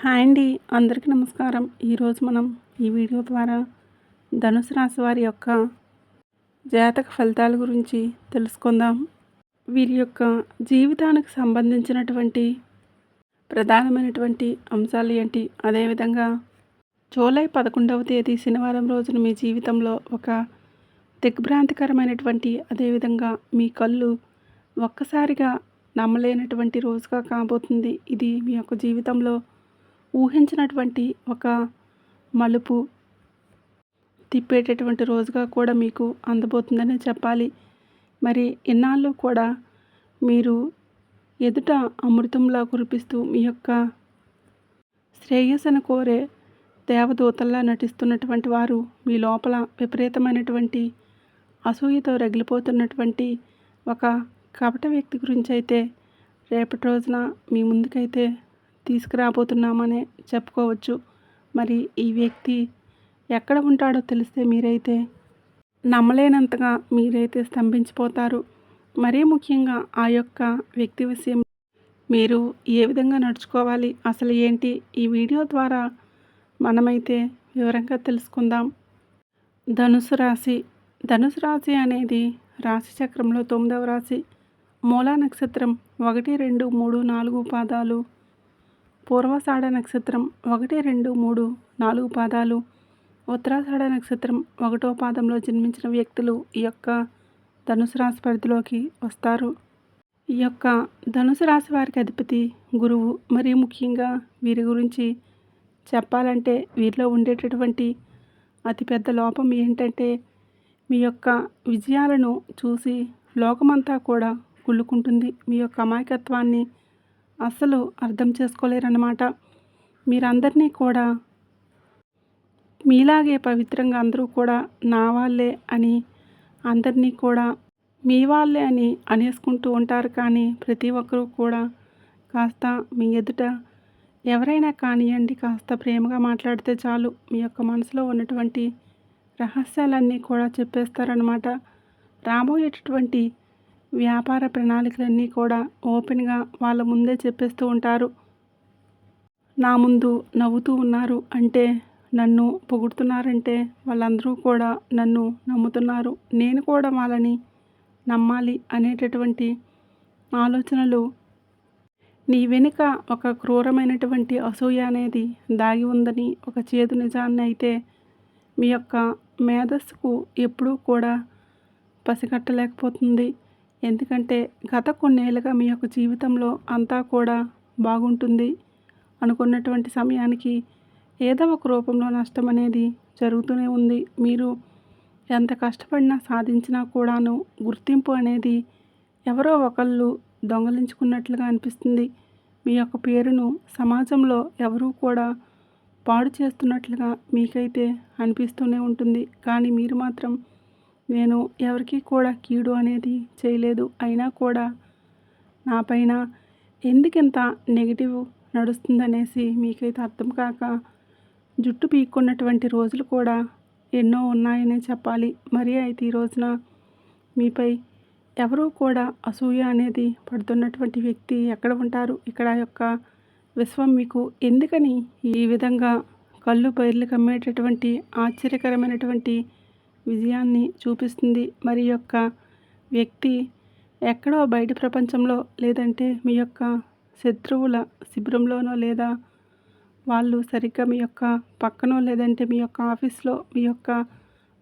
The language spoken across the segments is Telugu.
హాయ్ అండి, అందరికీ నమస్కారం. ఈరోజు మనం ఈ వీడియో ద్వారా ధనుసు రాశి వారి యొక్క జాతక ఫలితాల గురించి తెలుసుకుందాం. వీరి యొక్క జీవితానికి సంబంధించినటువంటి ప్రధానమైనటువంటి అంశాలు ఏంటి, అదేవిధంగా జూలై 11వ తేదీ శనివారం రోజున మీ జీవితంలో ఒక దిగ్భ్రాంతికరమైనటువంటి, అదేవిధంగా మీ కళ్ళు ఒక్కసారిగా నమ్మలేనటువంటి రోజుగా కాబోతుంది. ఇది మీ యొక్క జీవితంలో ఊహించినటువంటి ఒక మలుపు తిప్పేటటువంటి రోజుగా కూడా మీకు అందబోతుందని చెప్పాలి. మరి ఇన్నాళ్ళు కూడా మీరు ఎదుట అమృతంలా కురిపిస్తూ మీ యొక్క శ్రేయస్సును కోరే దేవదూతల్లా నటిస్తున్నటువంటి వారు మీ లోపల విపరీతమైనటువంటి అసూయతో రగిలిపోతున్నటువంటి ఒక కపట వ్యక్తి గురించి అయితే రేపటి రోజున మీ ముందుకైతే తీసుకురాబోతున్నామనే చెప్పుకోవచ్చు. మరి ఈ వ్యక్తి ఎక్కడ ఉంటాడో తెలిస్తే మీరైతే నమ్మలేనంతగా మీరైతే స్తంభించిపోతారు. మరీ ముఖ్యంగా ఆ యొక్క వ్యక్తి విషయం మీరు ఏ విధంగా నడుచుకోవాలి, అసలు ఏంటి, ఈ వీడియో ద్వారా మనమైతే వివరంగా తెలుసుకుందాం. ధనుసు రాశి. ధనుసు రాశి అనేది రాశి చక్రంలో 9వ రాశి. మూలా నక్షత్రం 1, 2, 3, 4 పాదాలు, పూర్వాషాఢ నక్షత్రం 1, 2, 3, 4 పాదాలు, ఉత్తరాషాఢ నక్షత్రం 1వ పాదంలో జన్మించిన వ్యక్తులు ఈ యొక్క ధనుసు రాశి పరిధిలోకి వస్తారు. ఈ యొక్క ధనుసు రాశి వారికి అధిపతి గురువు. మరీ ముఖ్యంగా వీరి గురించి చెప్పాలంటే వీరిలో ఉండేటటువంటి అతిపెద్ద లోపం ఏంటంటే మీ యొక్క విజయాలను చూసి లోకమంతా కూడా కుళ్ళుకుంటుంది. మీ యొక్క అమాయకత్వాన్ని అస్సలు అర్థం చేసుకోలేరన్నమాట. మీరందరినీ కూడా మీలాగే పవిత్రంగా అందరూ కూడా నా వాళ్ళే అని, అందరినీ కూడా మీ వాళ్ళే అని అనేసుకుంటూ ఉంటారు. కానీ ప్రతి ఒక్కరూ కూడా కాస్త మీ ఎదుట ఎవరైనా కానివ్వండి కాస్త ప్రేమగా మాట్లాడితే చాలు మీ యొక్క మనసులో ఉన్నటువంటి రహస్యాలన్నీ కూడా చెప్పేస్తారనమాట. రాబోయేటటువంటి వ్యాపార ప్రణాళికలన్నీ కూడా ఓపెన్గా వాళ్ళ ముందే చెప్పేస్తూ ఉంటారు. నా ముందు నవ్వుతూ ఉన్నారు అంటే, నన్ను పొగుడుతున్నారంటే వాళ్ళందరూ కూడా నన్ను నమ్ముతున్నారు, నేను కూడా వాళ్ళని నమ్మాలి అనేటటువంటి ఆలోచనలు, నీ వెనుక ఒక క్రూరమైనటువంటి అసూయ అనేది దాగి ఉందని ఒక చేదు నిజాన్ని అయితే మీ యొక్క మేధస్సుకు ఎప్పుడూ కూడా పసిగట్టలేకపోతుంది. ఎందుకంటే గత కొన్నేళ్ళుగా మీ యొక్క జీవితంలో అంతా కూడా బాగుంటుంది అనుకున్నటువంటి సమయానికి ఏదో ఒక రూపంలో నష్టం అనేది జరుగుతూనే ఉంది. మీరు ఎంత కష్టపడినా సాధించినా కూడాను గుర్తింపు అనేది ఎవరో ఒకళ్ళు దొంగలించుకున్నట్లుగా అనిపిస్తుంది. మీ యొక్క పేరును సమాజంలో ఎవరూ కూడా పాడు చేస్తున్నట్లుగా మీకైతే అనిపిస్తూనే ఉంటుంది. కానీ మీరు మాత్రం నేను ఎవరికీ కూడా కీడు అనేది చేయలేదు, అయినా కూడా నా పైన ఎందుకింత నెగిటివ్ నడుస్తుందనేసి మీకైతే అర్థం కాక జుట్టు పీక్కున్నటువంటి రోజులు కూడా ఎన్నో ఉన్నాయనే చెప్పాలి. మరి అయితే ఈ రోజున మీపై ఎవరూ కూడా అసూయ అనేది పడుతున్నటువంటి వ్యక్తి ఎక్కడ ఉంటారు? ఇక్కడ యొక్క విశ్వం మీకు ఎందుకని ఈ విధంగా కళ్ళు బయర్లు కమ్మేటటువంటి ఆశ్చర్యకరమైనటువంటి విజయాన్ని చూపిస్తుంది? మరి యొక్క వ్యక్తి ఎక్కడో బయట ప్రపంచంలో, లేదంటే మీ యొక్క శత్రువుల శిబిరంలోనో, లేదా వాళ్ళు సరిగ్గా మీ యొక్క పక్కనో, లేదంటే మీ యొక్క ఆఫీస్లో మీ యొక్క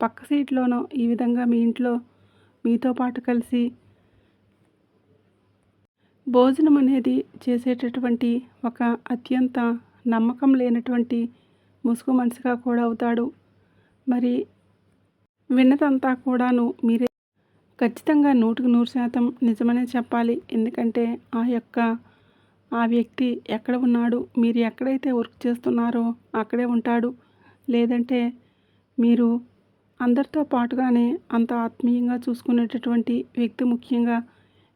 పక్క సీట్లోనో ఈ విధంగా మీ ఇంట్లో మీతో పాటు కలిసి భోజనం అనేది చేసేటటువంటి ఒక అత్యంత నమ్మకం లేనటువంటి ముసుగు మనిషిగా కూడా అవుతాడు. మరి విన్నదంతా కూడాను మీరే ఖచ్చితంగా 100% నిజమనే చెప్పాలి. ఎందుకంటే ఆ వ్యక్తి ఎక్కడ ఉన్నాడు, మీరు ఎక్కడైతే వర్క్ చేస్తున్నారో అక్కడే ఉంటాడు. లేదంటే మీరు అందరితో పాటుగానే అంత ఆత్మీయంగా చూసుకునేటటువంటి వ్యక్తి. ముఖ్యంగా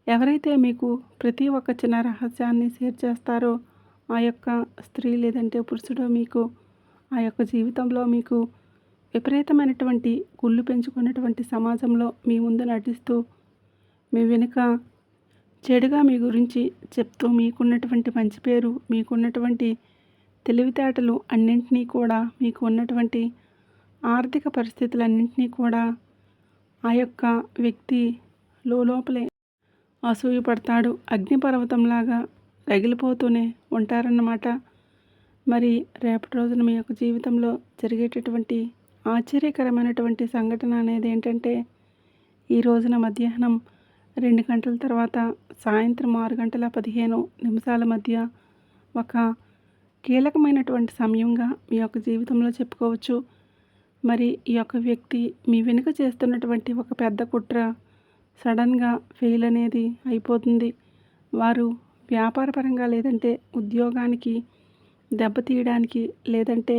ఎవరైతే మీకు ప్రతి ఒక్క చిన్న రహస్యాన్ని షేర్ చేస్తారో ఆ యొక్క స్త్రీ లేదంటే పురుషుడు మీకు ఆ యొక్క జీవితంలో మీకు విపరీతమైనటువంటి కుళ్ళు పెంచుకున్నటువంటి సమాజంలో మీ ముందు నటిస్తూ మీ వెనుక చెడుగా మీ గురించి చెప్తూ మీకున్నటువంటి మంచి పేరు, మీకున్నటువంటి తెలివితేటలు అన్నింటినీ కూడా మీకు ఉన్నటువంటి ఆర్థిక పరిస్థితులన్నింటినీ కూడా ఆ యొక్క వ్యక్తి లోపలే అసూయపడతాడు. అగ్నిపర్వతంలాగా రగిలిపోతూనే ఉంటారన్నమాట. మరి రేపటి రోజున మీ యొక్క జీవితంలో జరిగేటటువంటి ఆశ్చర్యకరమైనటువంటి సంఘటన అనేది ఏంటంటే, ఈ రోజున మధ్యాహ్నం 2 గంటల తర్వాత సాయంత్రం 6:15 మధ్య ఒక కీలకమైనటువంటి సమయంగా మీ యొక్క జీవితంలో చెప్పుకోవచ్చు. మరి ఈ యొక్క వ్యక్తి మీ వెనుక చేస్తున్నటువంటి ఒక పెద్ద కుట్ర సడన్గా ఫెయిల్ అనేది అయిపోతుంది. వారు వ్యాపారపరంగా లేదంటే ఉద్యోగానికి దెబ్బతీయడానికి, లేదంటే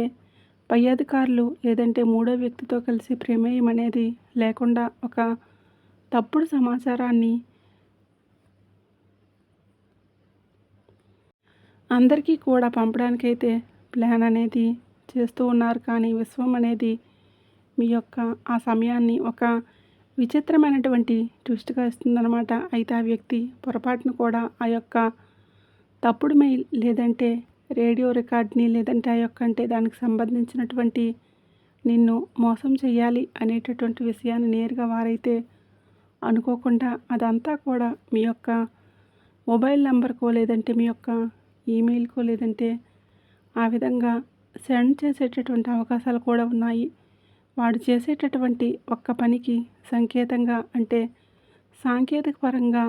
పై అధికారులు లేదంటే మూడో వ్యక్తితో కలిసి ప్రమేయం అనేది లేకుండా ఒక తప్పుడు సమాచారాన్ని అందరికీ కూడా పంపడానికైతే ప్లాన్ అనేది చేస్తూ ఉన్నారు. కానీ విశ్వం అనేది మీ యొక్క ఆ సమయాన్ని ఒక విచిత్రమైనటువంటి ట్విస్ట్గా ఇస్తుందన్నమాట. అయితే ఆ వ్యక్తి పొరపాటును కూడా ఆ యొక్క తప్పుడు మెయిల్ లేదంటే రేడియో రికార్డ్ని లేదంటే ఆ యొక్క అంటే దానికి సంబంధించినటువంటి నిన్ను మోసం చేయాలి అనేటటువంటి విషయాన్ని నేరుగా వారైతే అనుకోకుండా అదంతా కూడా మీ యొక్క మొబైల్ నెంబర్కో లేదంటే మీ యొక్క ఈమెయిల్కో లేదంటే ఆ విధంగా సెండ్ చేసేటటువంటి అవకాశాలు కూడా ఉన్నాయి. వాడు చేసేటటువంటి ఒక్క పనికి సంకేతంగా అంటే సాంకేతిక పరంగా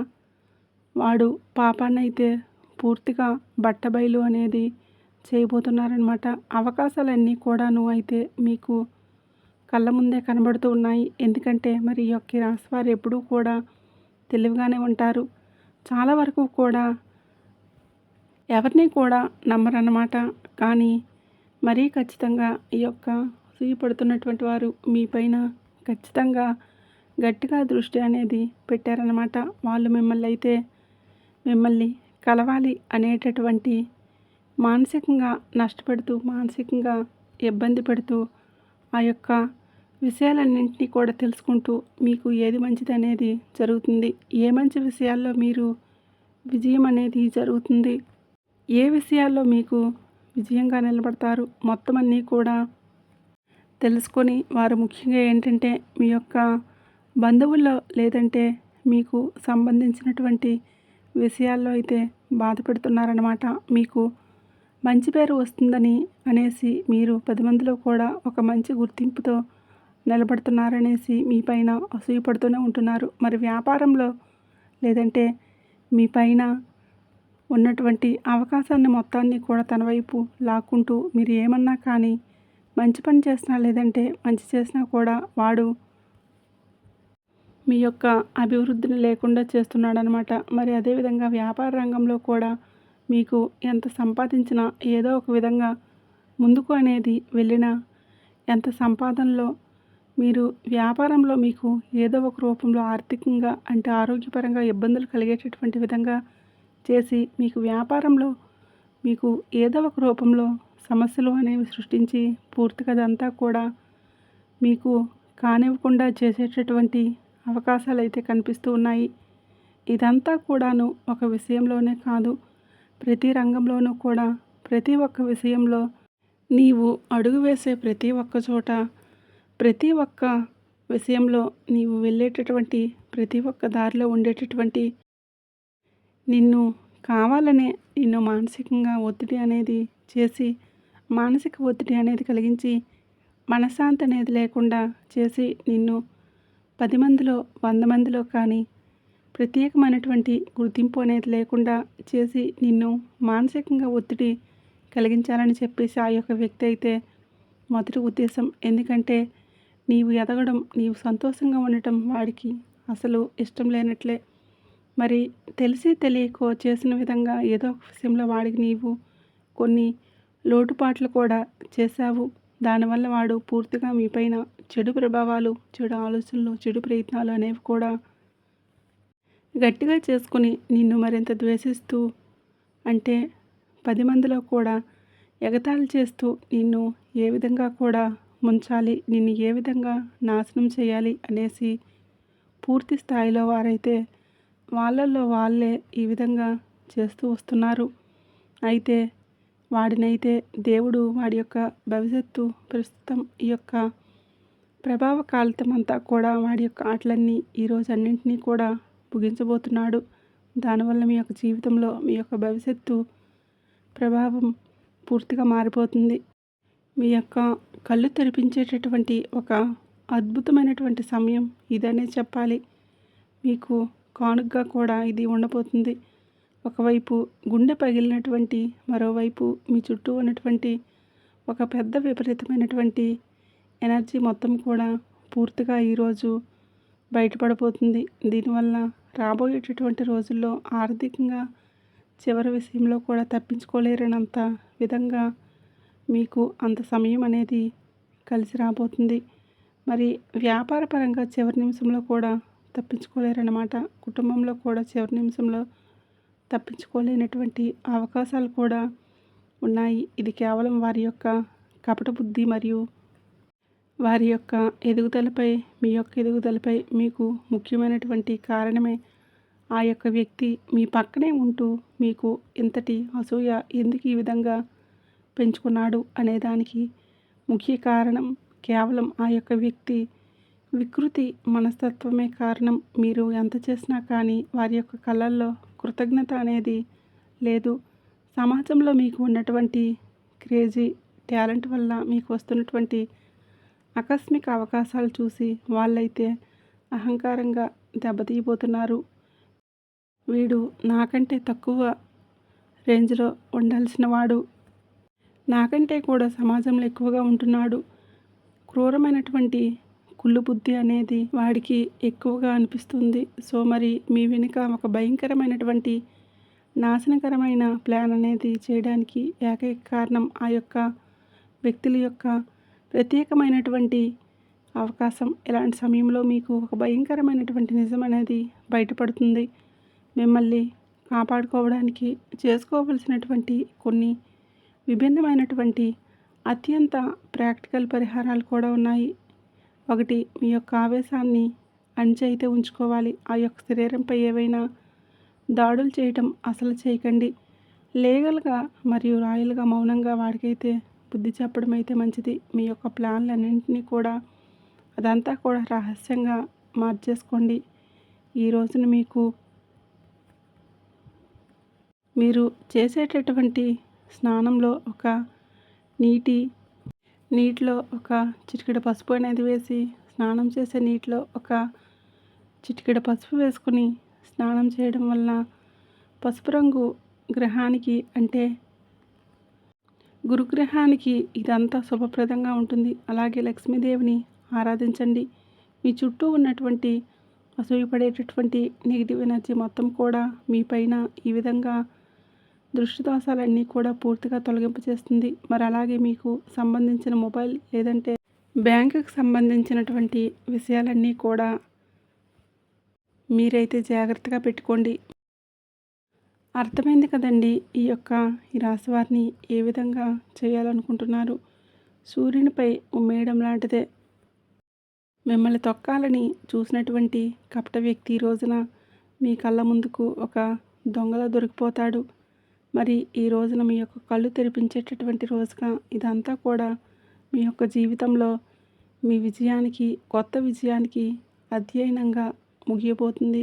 వాడు పాపాన్నైతే పూర్తిగా బట్టబయలు అనేది చేయబోతున్నారనమాట. అవకాశాలన్నీ కూడాను అయితే మీకు కళ్ళ ముందే కనబడుతూ ఉన్నాయి. ఎందుకంటే మరి ఈ యొక్క రాశి వారు ఎప్పుడూ కూడా తెలివిగానే ఉంటారు. చాలా వరకు కూడా ఎవరిని కూడా నమ్మరన్నమాట. కానీ మరీ ఖచ్చితంగా ఈ యొక్క అసూయపడుతున్నటువంటి వారు మీ పైన ఖచ్చితంగా గట్టిగా దృష్టి అనేది పెట్టారన్నమాట. వాళ్ళు మిమ్మల్ని కలవాలి అనేటటువంటి మానసికంగా నష్టపెడుతూ, మానసికంగా ఇబ్బంది పెడుతూ, ఆ యొక్క విషయాలన్నింటినీ కూడా తెలుసుకుంటూ మీకు ఏది మంచిది అనేది జరుగుతుంది. ఏ మంచి విషయాల్లో మీరు విజయం అనేది జరుగుతుంది, ఏ విషయాల్లో మీకు విజయంగా నిలబడతారు, మొత్తం అన్నీ కూడా తెలుసుకొని వారు ముఖ్యంగా ఏంటంటే మీ యొక్క బంధువుల్లో లేదంటే మీకు సంబంధించినటువంటి విషయాల్లో అయితే బాధపెడుతున్నారన్నమాట. మీకు మంచి పేరు వస్తుందని అనేసి మీరు 10 మందిలో కూడా ఒక మంచి గుర్తింపుతో నిలబడుతున్నారనేసి మీ పైన అసూయపడుతూనే ఉంటున్నారు. మరి వ్యాపారంలో లేదంటే మీ పైన ఉన్నటువంటి అవకాశాన్ని మొత్తాన్ని కూడా తన వైపు లాక్కుంటూ మీరు ఏమన్నా కానీ మంచి పని చేసినా లేదంటే మంచి చేసినా కూడా వాడు మీ యొక్క అభివృద్ధిని లేకుండా చేస్తున్నాడనమాట. మరి అదేవిధంగా వ్యాపార రంగంలో కూడా మీకు ఎంత సంపాదించినా ఏదో ఒక విధంగా ముందుకు అనేది వెళ్ళినా, ఎంత సంపాదనలో మీరు వ్యాపారంలో మీకు ఏదో ఒక రూపంలో ఆర్థికంగా అంటే ఆరోగ్యపరంగా ఇబ్బందులు కలిగేటటువంటి విధంగా చేసి మీకు వ్యాపారంలో మీకు ఏదో ఒక రూపంలో సమస్యలు అనేవి సృష్టించి పూర్తిగా అదంతా కూడా మీకు కానివ్వకుండా చేసేటటువంటి అవకాశాలు అయితే కనిపిస్తూ ఉన్నాయి. ఇదంతా కూడాను ఒక విషయంలోనే కాదు, ప్రతి రంగంలోనూ కూడా ప్రతి ఒక్క విషయంలో నీవు అడుగు వేసే ప్రతి ఒక్క చోట, ప్రతి ఒక్క విషయంలో నీవు వెళ్ళేటటువంటి ప్రతి ఒక్క దారిలో ఉండేటటువంటి నిన్ను కావాలనే నిన్ను మానసికంగా ఒత్తిడి అనేది చేసి, మానసిక ఒత్తిడి అనేది కలిగించి, మనశ్శాంతి అనేది లేకుండా చేసి నిన్ను 10 మందిలో 100 మందిలో కానీ ప్రత్యేకమైనటువంటి గుర్తింపు అనేది లేకుండా చేసి నిన్ను మానసికంగా ఒత్తిడి కలిగించాలని చెప్పేసి ఆ యొక్క వ్యక్తి అయితే మొదటి ఉద్దేశం. ఎందుకంటే నీవు ఎదగడం, నీవు సంతోషంగా ఉండటం వాడికి అసలు ఇష్టం లేనట్లే. మరి తెలిసి తెలియకో చేసిన విధంగా ఏదో ఒక విషయంలో వాడికి నీవు కొన్ని లోటుపాట్లు కూడా చేశావు. దానివల్ల వాడు పూర్తిగా మీ పైన చెడు ప్రభావాలు, చెడు ఆలోచనలు, చెడు ప్రయత్నాలు అనేవి కూడా గట్టిగా చేసుకుని నిన్ను మరింత ద్వేషిస్తూ, అంటే 10 మందిలో కూడా ఎగతాళి చేస్తూ నిన్ను ఏ విధంగా కూడా ముంచాలి, నిన్ను ఏ విధంగా నాశనం చేయాలి అనేసి పూర్తి స్థాయిలో వారైతే వాళ్ళల్లో వాళ్ళే ఈ విధంగా చేస్తూ వస్తున్నారు. అయితే వాడినైతే దేవుడు వాడి యొక్క భవిష్యత్తు ప్రస్తుతం ఈ యొక్క ప్రభావ కాలితం అంతా కూడా వాడి యొక్క ఆటలన్నీ ఈరోజు అన్నింటినీ కూడా ముగించబోతున్నాడు. దానివల్ల మీ యొక్క జీవితంలో మీ యొక్క భవిష్యత్తు ప్రభావం పూర్తిగా మారిపోతుంది. మీ యొక్క కళ్ళు తెరిపించేటటువంటి ఒక అద్భుతమైనటువంటి సమయం ఇదనే చెప్పాలి. మీకు కానుకగా కూడా ఇది ఉండబోతుంది. ఒకవైపు గుండె పగిలినటువంటి, మరోవైపు మీ చుట్టూ ఉన్నటువంటి ఒక పెద్ద విపరీతమైనటువంటి ఎనర్జీ మొత్తం కూడా పూర్తిగా ఈరోజు బయటపడబోతుంది. దీనివల్ల రాబోయేటటువంటి రోజుల్లో ఆర్థికంగా చివరి విషయంలో కూడా తప్పించుకోలేరనంత విధంగా మీకు అంత సమయం అనేది కలిసి రాబోతుంది. మరి వ్యాపారపరంగా చివరి నిమిషంలో కూడా తప్పించుకోలేరన్నమాట. కుటుంబంలో కూడా చివరి నిమిషంలో తప్పించుకోలేనటువంటి అవకాశాలు కూడా ఉన్నాయి. ఇది కేవలం వారి యొక్క కపట బుద్ధి మరియు వారి యొక్క ఎదుగుదలపై, మీ యొక్క ఎదుగుదలపై మీకు ముఖ్యమైనటువంటి కారణమే. ఆ యొక్క వ్యక్తి మీ పక్కనే ఉంటూ మీకు ఇంతటి అసూయ ఎందుకు ఈ విధంగా పెంచుకున్నాడు అనేదానికి ముఖ్య కారణం కేవలం ఆ యొక్క వ్యక్తి వికృతి మనస్తత్వమే కారణం. మీరు ఎంత చేసినా కానీ వారి యొక్క కళ్ళల్లో కృతజ్ఞత అనేది లేదు. సమాజంలో మీకు ఉన్నటువంటి క్రేజీ టాలెంట్ వల్ల మీకు వస్తున్నటువంటి ఆకస్మిక అవకాశాలు చూసి వాళ్ళైతే అహంకారంగా దెబ్బతీయబోతున్నారు. వీడు నాకంటే తక్కువ రేంజ్లో ఉండాల్సిన వాడు, నాకంటే కూడా సమాజంలో ఎక్కువగా ఉంటున్నాడు. క్రూరమైనటువంటి కుళ్ళు బుద్ధి అనేది వాడికి ఎక్కువగా అనిపిస్తుంది. సో మరి మీ వెనుక ఒక భయంకరమైనటువంటి నాశనకరమైన ప్లాన్ అనేది చేయడానికి ఏకైక కారణం ఆ యొక్క వ్యక్తుల యొక్క ప్రత్యేకమైనటువంటి అవకాశం. ఇలాంటి సమయంలో మీకు ఒక భయంకరమైనటువంటి నిజం అనేది బయటపడుతుంది. మిమ్మల్ని కాపాడుకోవడానికి చేసుకోవలసినటువంటి కొన్ని విభిన్నమైనటువంటి అత్యంత ప్రాక్టికల్ పరిహారాలు కూడా ఉన్నాయి. ఒకటి, మీ యొక్క ఆవేశాన్ని అణిచైతే ఉంచుకోవాలి. ఆ యొక్క శరీరంపై ఏవైనా దాడులు చేయటం అసలు చేయకండి. లీగల్గా మరియు రాయల్గా మౌనంగా వాడికైతే బుద్ధి చెప్పడం అయితే మంచిది. మీ యొక్క ప్లాన్లన్నింటినీ కూడా అదంతా కూడా రహస్యంగా మార్చేసుకోండి. ఈ రోజున మీరు చేసేటటువంటి స్నానంలో ఒక నీటిలో ఒక చిటికెడు పసుపు అనేది వేసి, స్నానం చేసే నీటిలో ఒక చిటికెడు పసుపు వేసుకుని స్నానం చేయడం వల్ల పసుపు రంగు గ్రహానికి అంటే గురుగ్రహానికి ఇదంతా శుభప్రదంగా ఉంటుంది. అలాగే లక్ష్మీదేవిని ఆరాధించండి. మీ చుట్టూ ఉన్నటువంటి అసూయపడేటటువంటి నెగిటివ్ ఎనర్జీ మొత్తం కూడా మీ పైన ఈ విధంగా దృష్టి దోషాలన్నీ కూడా పూర్తిగా తొలగింపు చేస్తుంది. మరి అలాగే మీకు సంబంధించిన మొబైల్ లేదంటే బ్యాంకుకి సంబంధించినటువంటి విషయాలన్నీ కూడా మీరైతే జాగ్రత్తగా పెట్టుకోండి. అర్థమైంది కదండి ఈ రాశి వారిని ఏ విధంగా చేయాలనుకుంటున్నారు. సూర్యునిపై ఉమ్మేయడం లాంటిదే. మిమ్మల్ని తొక్కాలని చూసినటువంటి కపట వ్యక్తి ఈ రోజున మీ కళ్ళ ముందుకు ఒక దొంగలా దొరికిపోతాడు. మరి ఈ రోజున మీ యొక్క కళ్ళు తెరిపించేటటువంటి రోజుగా ఇదంతా కూడా మీ యొక్క జీవితంలో మీ విజయానికి, కొత్త విజయానికి అధ్యయనంగా ముగియబోతుంది.